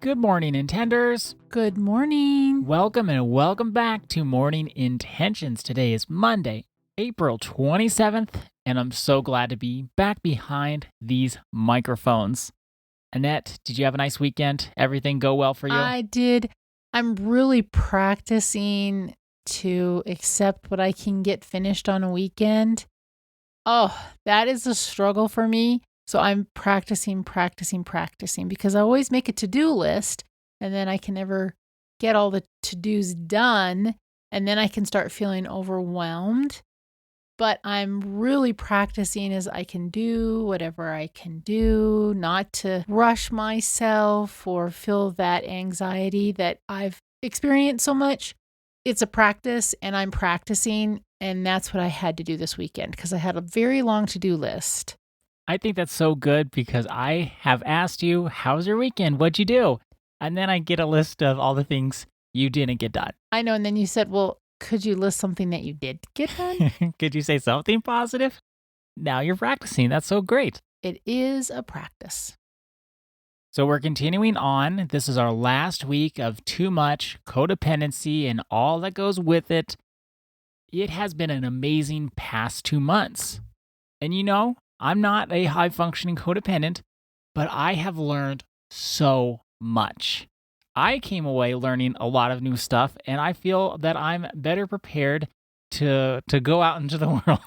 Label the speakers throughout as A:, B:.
A: Good morning, Intenders.
B: Good morning.
A: Welcome and welcome back to Morning Intentions. Today is Monday, April 27th, and I'm so glad to be back behind these microphones. Annette, did you have a nice weekend? Everything go well for you?
B: I did. I'm really practicing to accept what I can get finished on a weekend. Oh, that is a struggle for me. So I'm practicing because I always make a to-do list and then I can never get all the to-dos done and then I can start feeling overwhelmed. But I'm really practicing as I can do whatever I can do, not to rush myself or feel that anxiety that I've experienced so much. It's a practice and I'm practicing, and that's what I had to do this weekend because I had a very long to-do list.
A: I think that's so good because I have asked you, how's your weekend? What'd you do? And then I get a list of all the things you didn't get done.
B: I know, and then you said, well, could you list something that you did get done?
A: Could you say something positive? Now you're practicing. That's so great.
B: It is a practice.
A: So we're continuing on. This is our last week of too much codependency and all that goes with it. It has been an amazing past 2 months. And you know, I'm not a high-functioning codependent, but I have learned so much. I came away learning a lot of new stuff, and I feel that I'm better prepared to go out into the world.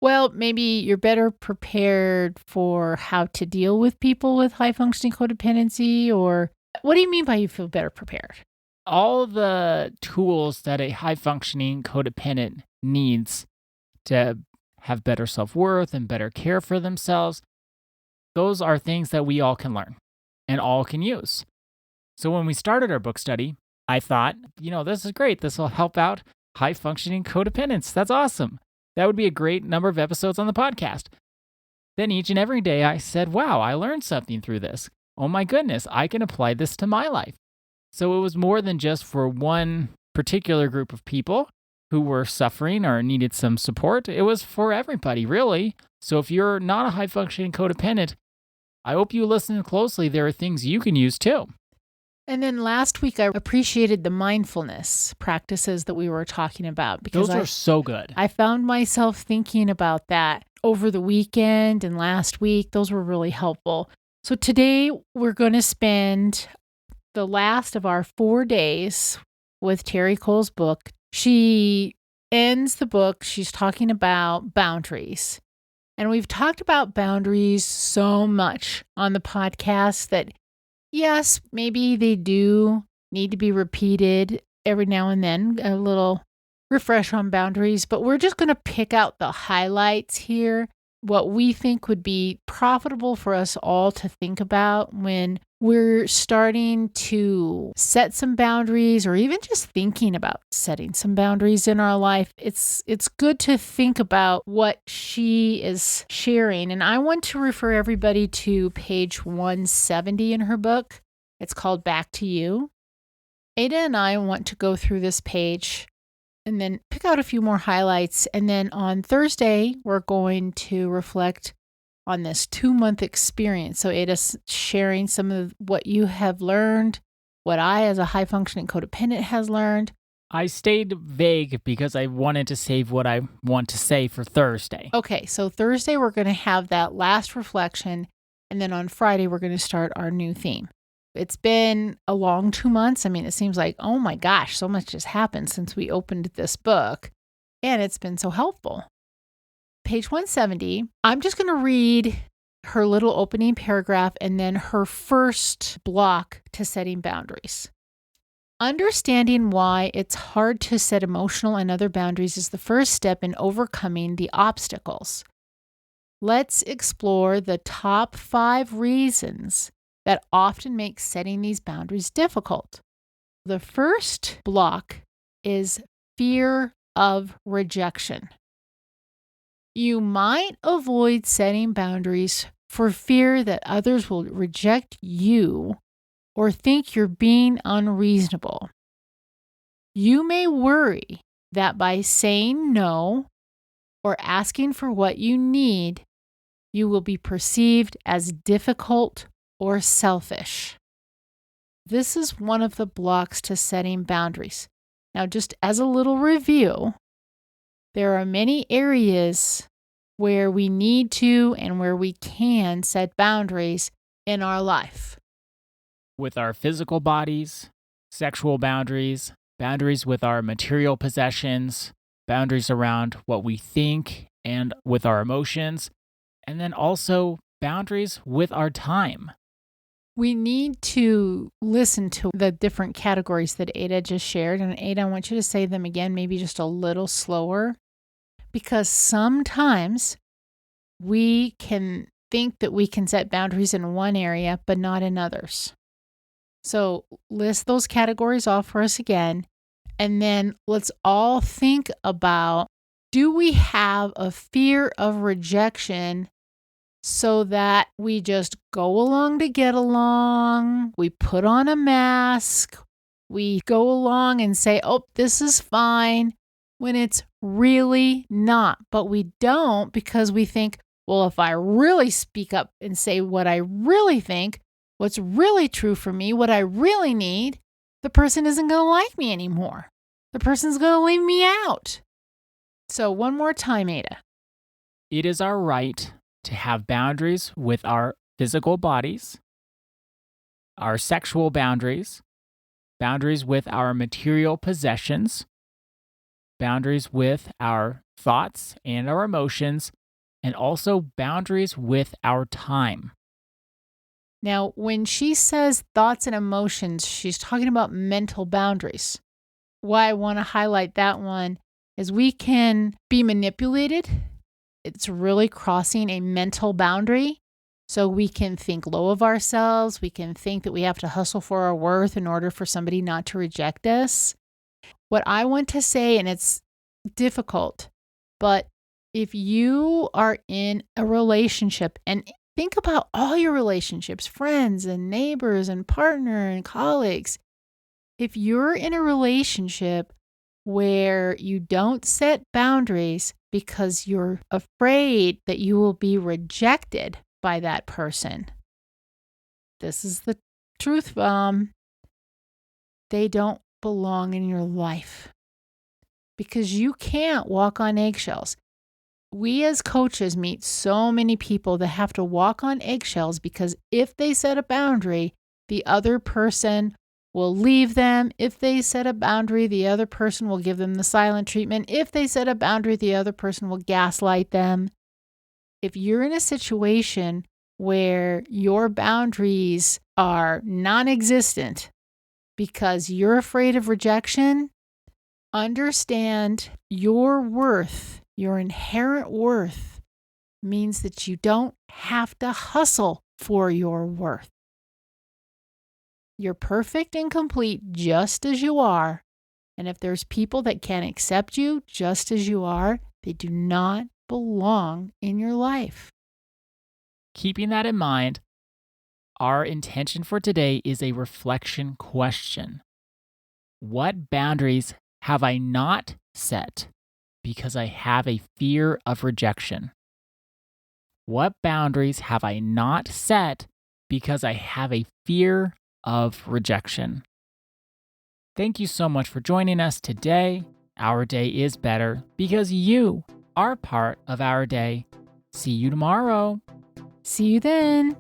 B: Well, maybe you're better prepared for how to deal with people with high-functioning codependency, or what do you mean by you feel better prepared?
A: All the tools that a high-functioning codependent needs to have better self-worth and better care for themselves, those are things that we all can learn and all can use. So when we started our book study, I thought, this is great. This will help out high-functioning codependents. That's awesome. That would be a great number of episodes on the podcast. Then each and every day I said, wow, I learned something through this. Oh my goodness, I can apply this to my life. So it was more than just for one particular group of people who were suffering or needed some support. It was for everybody, really. So if you're not a high-functioning codependent, I hope you listen closely. There are things you can use too.
B: And then last week, I appreciated the mindfulness practices that we were talking about. Because
A: those are so good.
B: I found myself thinking about that over the weekend and last week. Those were really helpful. So today, we're going to spend the last of our 4 days with Terry Cole's book. She ends the book, she's talking about boundaries. And we've talked about boundaries so much on the podcast that, yes, maybe they do need to be repeated every now and then, a little refresh on boundaries, but we're just going to pick out the highlights here, what we think would be profitable for us all to think about when we're starting to set some boundaries or even just thinking about setting some boundaries in our life. It's good to think about what she is sharing. And I want to refer everybody to page 170 in her book. It's called Back to You. Ada and I want to go through this page and then pick out a few more highlights. And then on Thursday, we're going to reflect on this 2-month experience. So Ada's sharing some of what you have learned, what I as a high-functioning codependent has learned.
A: I stayed vague because I wanted to save what I want to say for Thursday.
B: Okay, so Thursday we're going to have that last reflection, and then on Friday we're going to start our new theme. It's been a long 2 months. I mean, it seems like, oh my gosh, so much has happened since we opened this book, and it's been so helpful. Page 170, I'm just going to read her little opening paragraph and then her first block to setting boundaries. Understanding why it's hard to set emotional and other boundaries is the first step in overcoming the obstacles. Let's explore the top 5 reasons that often make setting these boundaries difficult. The first block is fear of rejection. You might avoid setting boundaries for fear that others will reject you or think you're being unreasonable. You may worry that by saying no or asking for what you need, you will be perceived as difficult or selfish. This is one of the blocks to setting boundaries. Now, just as a little review, there are many areas where we need to and where we can set boundaries in our life.
A: With our physical bodies, sexual boundaries, boundaries with our material possessions, boundaries around what we think and with our emotions, and then also boundaries with our time.
B: We need to listen to the different categories that Ada just shared. And Ada, I want you to say them again, maybe just a little slower, because sometimes we can think that we can set boundaries in one area, but not in others. So list those categories off for us again. And then let's all think about, do we have a fear of rejection so that we just go along to get along? We put on a mask. We go along and say, oh, this is fine, when it's really not. But we don't, because we think, well, if I really speak up and say what I really think, what's really true for me, what I really need, the person isn't going to like me anymore. The person's going to leave me out. So one more time, Ada.
A: It is our right to have boundaries with our physical bodies, our sexual boundaries, boundaries with our material possessions, boundaries with our thoughts and our emotions, and also boundaries with our time.
B: Now, when she says thoughts and emotions, she's talking about mental boundaries. Why I want to highlight that one is we can be manipulated. It's really crossing a mental boundary. So we can think low of ourselves. We can think that we have to hustle for our worth in order for somebody not to reject us. What I want to say, and it's difficult, but if you are in a relationship, and think about all your relationships, friends and neighbors and partner and colleagues. If you're in a relationship where you don't set boundaries because you're afraid that you will be rejected by that person, this is the truth bomb. They don't belong in your life, because you can't walk on eggshells. We as coaches meet so many people that have to walk on eggshells because if they set a boundary, the other person will leave them. If they set a boundary, the other person will give them the silent treatment. If they set a boundary, the other person will gaslight them. If you're in a situation where your boundaries are non-existent because you're afraid of rejection, understand your worth. Your inherent worth means that you don't have to hustle for your worth. You're perfect and complete just as you are. And if there's people that can't accept you just as you are, they do not belong in your life.
A: Keeping that in mind, our intention for today is a reflection question. What boundaries have I not set because I have a fear of rejection? What boundaries have I not set because I have a fear of rejection? Thank you so much for joining us today. Our day is better because you are part of our day. See you tomorrow.
B: See you then.